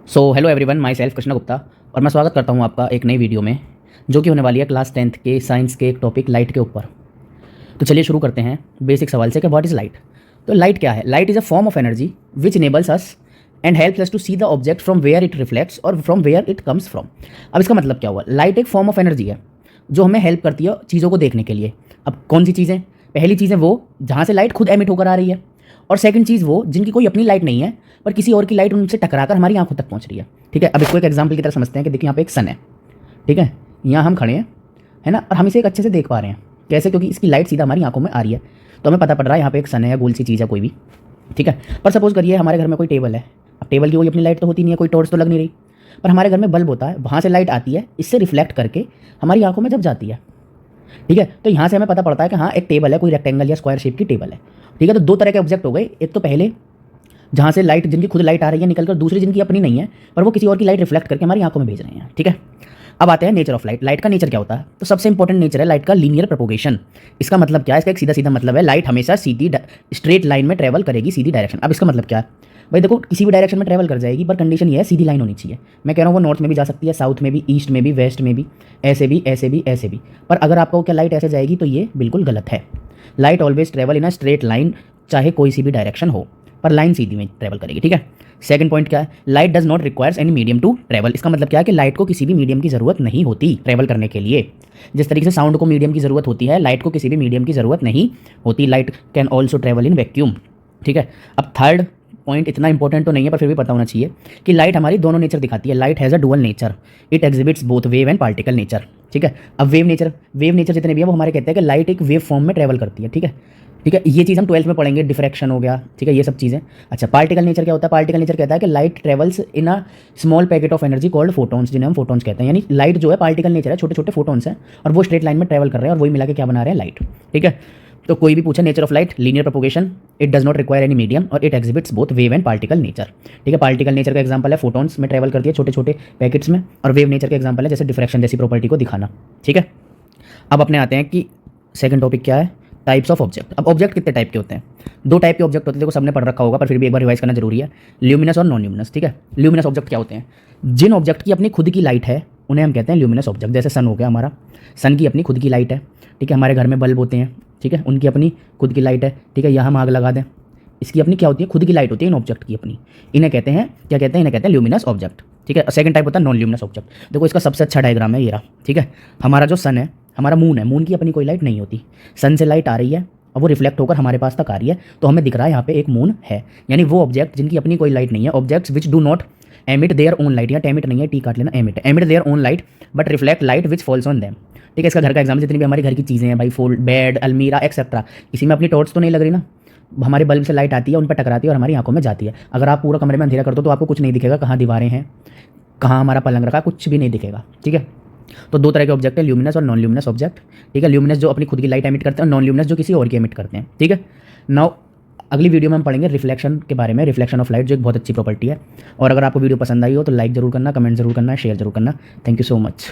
So hello everyone, my self Krishna Gupta और मैं स्वागत करता हूँ आपका एक नई वीडियो में जो कि होने वाली है क्लास 10th के साइंस के एक टॉपिक लाइट के ऊपर। तो चलिए शुरू करते हैं बेसिक सवाल से कि व्हाट इज़ लाइट। तो लाइट क्या है? Light is a form of energy which enables us and helps us to see the object from where it reflects और from where it comes from. अब इसका मतलब क्या हुआ? लाइट एक फॉर्म ऑफ एनर्जी है जो हमें हेल्प करती है चीज़ों को देखने के लिए। अब कौन सी चीज़ें? पहली चीज़ है वो जहाँ से लाइट खुद एमिट होकर आ रही है, और सेकंड चीज़ वो जिनकी कोई अपनी लाइट नहीं है पर किसी और की लाइट उनसे टकराकर हमारी आंखों तक पहुंच रही है। ठीक है, अब इसको एक एग्जांपल की तरह समझते हैं कि देखिए यहाँ पे एक सन है, ठीक है, यहाँ हम खड़े हैं, है ना, और हम इसे एक अच्छे से देख पा रहे हैं। कैसे? क्योंकि इसकी लाइट सीधा हमारी आंखों में आ रही है, तो हमें पता पड़ रहा है यहाँ पे एक सन है या गोल सी चीज़ है कोई भी। ठीक है, पर सपोज करिए हमारे घर में कोई टेबल है। अब टेबल की कोई अपनी लाइट तो होती नहीं है, कोई टॉर्च तो लग नहीं रही, पर हमारे घर में बल्ब होता है, वहाँ से लाइट आती है, इससे रिफ्लेक्ट करके हमारी आंखों में जब जाती है। ठीक है, तो यहाँ से हमें पता पड़ता है कि हाँ एक टेबल है, कोई रेक्टेंगल या स्क्वायर शेप की टेबल है। ठीक है, तो दो तरह के ऑब्जेक्ट हो गए। एक तो पहले जहाँ से लाइट, जिनकी खुद लाइट आ रही है निकलकर, दूसरी जिनकी अपनी नहीं है पर वो किसी और की लाइट रिफ्लेक्ट करके हमारी आंखों में भेज रहे हैं। ठीक है, अब आते हैं नेचर ऑफ लाइट। लाइट का नेचर क्या होता है? तो सबसे इंपॉर्टेंट नेचर है लाइट का लीनियर प्रोपोगेशन। इसका मतलब क्या है? इसका एक सीधा सीधा मतलब है लाइट हमेशा सीधी स्ट्रेट लाइन में ट्रेवल करेगी, सीधी डायरेक्शन। अब इसका मतलब क्या है भाई? देखो किसी भी डायरेक्शन में ट्रेवल कर जाएगी, पर कंडीशन ये है सीधी लाइन होनी चाहिए। मैं कह रहा हूँ वो नॉर्थ में भी जा सकती है, साउथ में भी, ईस्ट में भी, वेस्ट में भी, ऐसे भी, ऐसे भी, ऐसे भी। पर अगर आपको क्या लाइट ऐसे जाएगी तो ये बिल्कुल गलत है। Light always travel in a straight line, चाहे कोई सी भी डायरेक्शन हो, पर लाइन सीधी में ट्रेवल करेगी। ठीक है, सेकंड पॉइंट क्या है? Light does not requires any medium to travel. इसका मतलब क्या है कि लाइट को किसी भी मीडियम की जरूरत नहीं होती ट्रेवल करने के लिए। जिस तरीके से साउंड को मीडियम की जरूरत होती है, लाइट को किसी भी मीडियम की जरूरत नहीं होती। Light can also travel in vacuum. ठीक है, अब थर्ड पॉइंट इतना इंपॉर्टेंट तो नहीं है पर फिर भी पता होना चाहिए कि लाइट हमारी दोनों नेचर दिखाती है। Light has a dual nature, it exhibits both wave and particle nature. ठीक है, अब वेव नेचर जितने भी है वो हमारे कहते हैं कि लाइट एक वेव फॉर्म में ट्रेवल करती है। ठीक है, ठीक है, ये चीज़ हम 12th में पढ़ेंगे, डिफ्रैक्शन हो गया। ठीक है, ये सब चीज़ें। अच्छा, पार्टिकल नेचर क्या होता है? पार्टिकल नेचर कहता है कि light travels in a small packet of energy called photons, जिन्हें हम फोटोन्स कहते हैं। यानी लाइट जो है पार्टिकल नेचर है, छोटे छोटे फोटोन्स हैं और वो स्ट्रेट लाइन में ट्रेवल कर रहे हैं और वही मिला के क्या बना रहे हैं? लाइट। ठीक है, तो कोई भी पूछे nature of light, linear propagation, it does not require any medium और it exhibits both wave and particle nature. ठीक है, पार्टिकल नेचर का एग्जांपल है फोटोन्स में ट्रेवल करती है छोटे छोटे पैकेट्स में, और वेव नेचर का एग्जांपल है जैसे डिफ्रैक्शन जैसी प्रॉपर्टी को दिखाना। ठीक है, अब अपने आते हैं कि सेकंड टॉपिक क्या है? Types of object. अब ऑब्जेक्ट कितने टाइप के होते हैं? दो टाइप के ऑब्जेक्ट होते हैं, देखो सबने पढ़ रखा होगा पर फिर भी एक बार रिवाइज करना जरूरी है, ल्यूमिनस और नॉन ल्यूमिनस। ठीक है, ल्यूमिनस ऑब्जेक्ट क्या होते हैं? जिन ऑब्जेक्ट की अपनी खुद की लाइट है उन्हें हम कहते हैं ल्यूमिनस ऑब्जेक्ट। जैसे सन हो गया हमारा, सन की अपनी खुद की लाइट है। ठीक है, हमारे घर में बल्ब होते हैं, ठीक है, उनकी अपनी खुद की लाइट है। ठीक है, यहाँ हम आग लगा दें, इसकी अपनी क्या होती है? खुद की लाइट होती है इन ऑब्जेक्ट की अपनी। इन्हें कहते हैं क्या कहते हैं? इन्हें कहते हैं ल्यूमिनस ऑब्जेक्ट। ठीक है, सेकंड टाइप होता है नॉन ल्यूमिनस ऑब्जेक्ट। देखो इसका सबसे अच्छा डायग्राम है ये रहा। ठीक है, हमारा जो सन है, हमारा मून है, मून की अपनी कोई लाइट नहीं होती। सन से लाइट आ रही है और वो रिफ्लेक्ट होकर हमारे पास तक आ रही है, तो हमें दिख रहा है यहाँ पे एक मून है। यानी वो ऑब्जेक्ट जिनकी अपनी कोई लाइट नहीं है, objects which do not emit their own light, या एमिट नहीं है, टी काट लेना, emit their own light but reflect light which falls on them. ठीक है, इसका घर का एग्जाम्पल, जितनी भी हमारी घर की चीज़ें हैं भाई, फोल्ड, बेड, अलमीरा एक्सेट्रा, किसी में अपनी टॉर्च तो नहीं लग रही ना, हमारे बल्ब से लाइट आती है, उन पर टकराती है और हमारी आंखों में जाती है। अगर आप पूरा कमरे में अंधेरा कर दो तो आपको कुछ नहीं दिखेगा, कहाँ दीवारें हैं, कहाँ हमारा पलंग रखा, कुछ भी नहीं दिखेगा। ठीक है, तो दो तरह के ऑब्जेक्ट है, ल्यूमिनस और नॉन ल्यूमिनस ऑब्जेक्ट। ठीक है, ल्यूमिनस जो अपनी खुद की लाइट एमिट करते हैं, नॉन ल्यूमिनस जो किसी और की एमिट करते हैं। ठीक है, नाउ अगली वीडियो में हम पढ़ेंगे रिफ्लेक्शन के बारे में, रिफ्लेक्शन ऑफ लाइट, जो एक बहुत अच्छी प्रॉपर्टी है। और अगर आपको वीडियो पसंद आई हो तो लाइक जरूर करना, कमेंट जरूर करना, शेयर जरूर करना। Thank you so much.